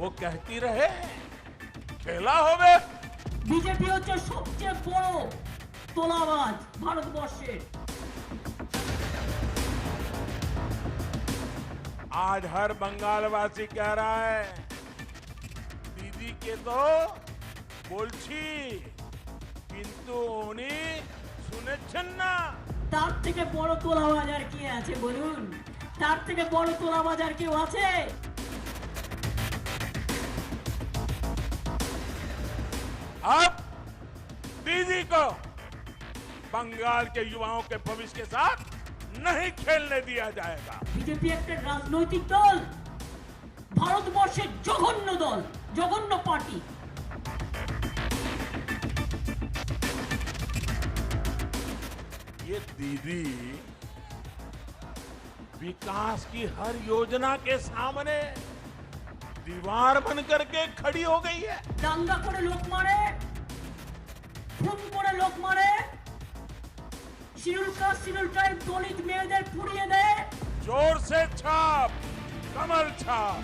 वो कहती रहे खेला होवे। বিজেপি হচ্ছে সবচেয়ে বড় তোলাবাজ ভারতবর্ষের। आज हर बंगालवासी कह रहा है दीदी के तो बोलছি কিন্তু উনি শুনেছেন না। তার থেকে বড় তোলাবাজ আর কে আছে বলুন? তার থেকে বড় তোলাবাজ আর কেউ আছে? अब दीदी को बंगाल के युवाओं के भविष्य के साथ नहीं खेलने दिया जाएगा। বিজেপি একটা রাজনৈতিক দল, ভারতবর্ষের জঘন্য দল, জঘন্য পার্টি। ये दीदी विकास की हर योजना के सामने दीवार बन करके खड़ी हो गई है। দাঙ্গা করে লোক মারে, খুন করে লোক মারে, শিডিউল কাস্ট শিডিউল ট্রাইব দলিত মেয়েদের পুড়িয়ে দেয়। जोर से छाप कमल छाप,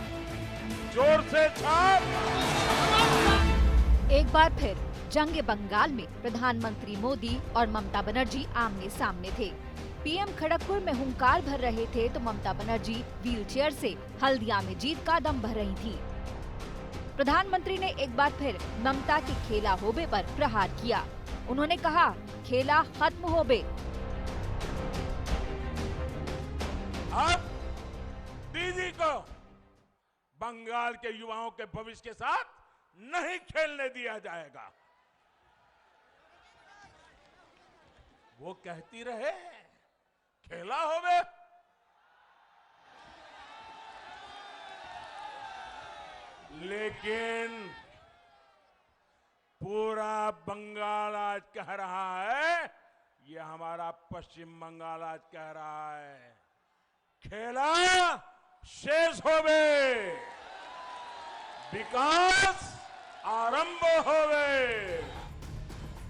जोर से छाप। एक बार फिर जंग बंगाल में प्रधानमंत्री मोदी और ममता बनर्जी आमने सामने थे। पीएम खड़गपुर में हुंकार भर रहे थे तो ममता बनर्जी व्हीलचेयर से हल्दिया में जीत का दम भर रही थी। प्रधानमंत्री ने एक बार फिर ममता के खेला होबे पर प्रहार किया। उन्होंने कहा खेला खत्म होबे। अब दीदी को बंगाल के युवाओं के भविष्य के साथ नहीं खेलने दिया जाएगा। वो कहती रहे खेला होवे। लेकिन पूरा बंगाल आज कह रहा है, ये हमारा पश्चिम बंगाल आज कह रहा है खेला शेष होवे, विकास आरंभ होवे।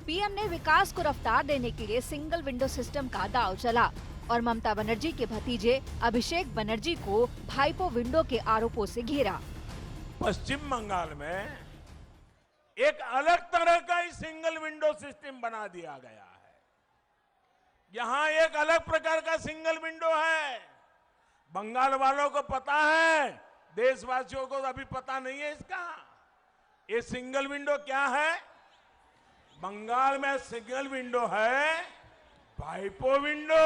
पीएम ने विकास को रफ्तार देने के लिए सिंगल विंडो सिस्टम का दांव चला और ममता बनर्जी के भतीजे अभिषेक बनर्जी को भाईपो विंडो के आरोपों से घेरा। पश्चिम बंगाल में एक अलग तरह का ही सिंगल विंडो सिस्टम बना दिया गया है। यहां एक अलग प्रकार का सिंगल विंडो है। बंगाल वालों को पता है, देशवासियों को अभी पता नहीं है इसका। ये सिंगल विंडो क्या है? बंगाल में सिंगल विंडो है भाईपो विंडो।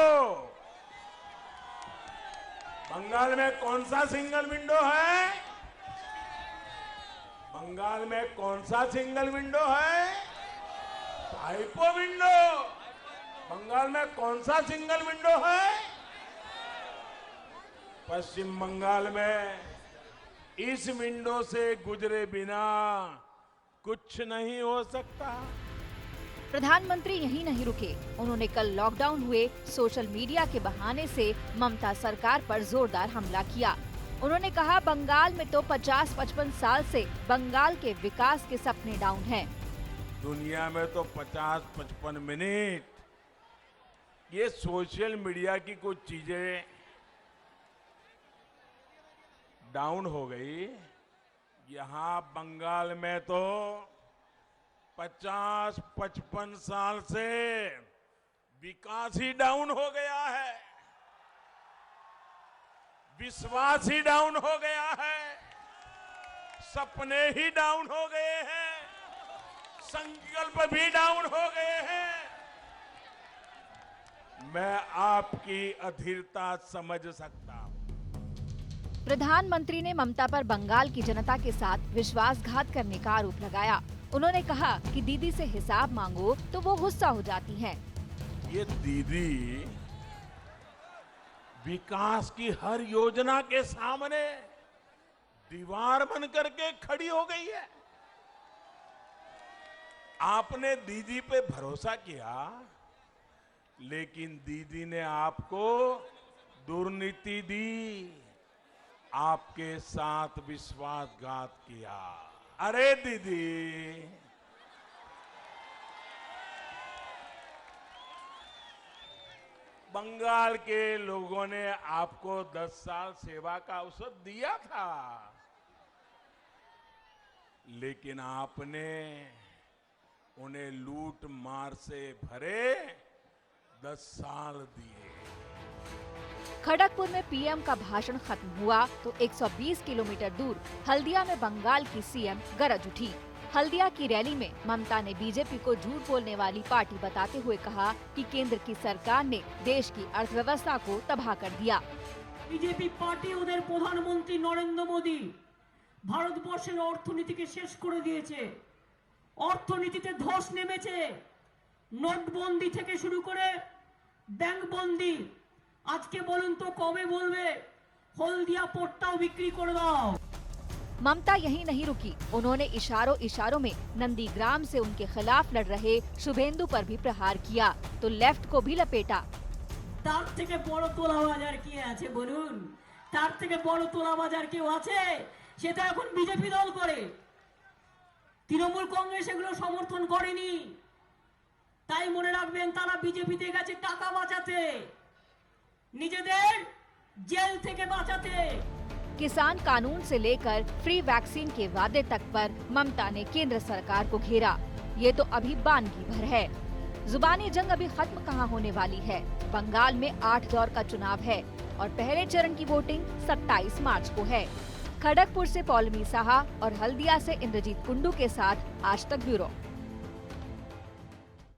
बंगाल में कौन सा सिंगल विंडो है? बंगाल में कौन सा सिंगल विंडो है? भाईपो विंडो। बंगाल में कौन सा सिंगल विंडो है? पश्चिम बंगाल में इस विंडो से गुजरे बिना कुछ नहीं हो सकता। प्रधानमंत्री यहीं नहीं रुके। उन्होंने कल लॉकडाउन हुए सोशल मीडिया के बहाने से ममता सरकार पर जोरदार हमला किया। उन्होंने कहा बंगाल में तो 50-55 साल से बंगाल के विकास के सपने डाउन हैं। दुनिया में तो 50-55 मिनट ये सोशल मीडिया की कुछ चीजें डाउन हो गई। यहाँ बंगाल में तो 50-55 साल से विकास ही डाउन हो गया है, विश्वास ही डाउन हो गया है, सपने ही डाउन हो गए हैं, संकल्प भी डाउन हो गए हैं। मैं आपकी अधीरता समझ सकता हूं। प्रधानमंत्री ने ममता पर बंगाल की जनता के साथ विश्वासघात करने का आरोप लगाया। उन्होंने कहा कि दीदी से हिसाब मांगो तो वो गुस्सा हो जाती हैं। ये दीदी विकास की हर योजना के सामने दीवार बन करके खड़ी हो गई है। आपने दीदी पे भरोसा किया, लेकिन दीदी ने आपको दुर्नीति दी, आपके साथ विश्वासघात किया। अरे दीदी, बंगाल के लोगों ने आपको 10 साल सेवा का अवसर दिया था। लेकिन आपने उन्हें लूट मार से भरे 10 साल दिए। खड़गपुर में पीएम का भाषण खत्म हुआ तो 120 किलोमीटर दूर हल्दिया में बंगाल की सीएम गरज उठी। हल्दिया की रैली में ममता ने बीजेपी को झूठ बोलने वाली पार्टी बताते हुए कहा कि केंद्र की सरकार ने देश की अर्थव्यवस्था को तबाह कर दिया। বিজেপি পার্টি ওদের প্রধানমন্ত্রী নরেন্দ্র মোদী ভারতবর্ষের অর্থনীতিকে শেষ করে দিয়েছে। অর্থনীতিতে ধস নেমেছে। নোটবন্দি থেকে শুরু করে ব্যাংক বন্দি। আজকে বলুন তো কবে বলবে হলদিয়া পোর্টটাও বিক্রি করে দাও। ममता यहीं नहीं रुकी, उन्होंने इशारों में नंदीग्राम से उनके खिलाफ लड़ रहे शुभेंदु पर भी प्रहार किया तो लेफ्ट को भी लपेटा। তার থেকে বড় তোলা বাজার কি আছে বলুন? তার থেকে বড় তোলা বাজার কেউ আছে? সেটা এখন বিজেপি দল করে। তৃণমূল কংগ্রেস এগুলো সমর্থন করেনি। তাই মনে রাখবেন তারা বিজেপিতে গেছে টাকা বাঁচাতে, নিজেদের জেল থেকে বাঁচাতে। किसान कानून से लेकर फ्री वैक्सीन के वादे तक पर ममता ने केंद्र सरकार को घेरा। ये तो अभी बानगी भर है। जुबानी जंग अभी खत्म कहाँ होने वाली है। बंगाल में 8 दौर का चुनाव है और पहले चरण की वोटिंग 27 मार्च को है। खड़गपुर से पौलमी साहा और हल्दिया से इंद्रजीत कुंडू के साथ आज तक ब्यूरो।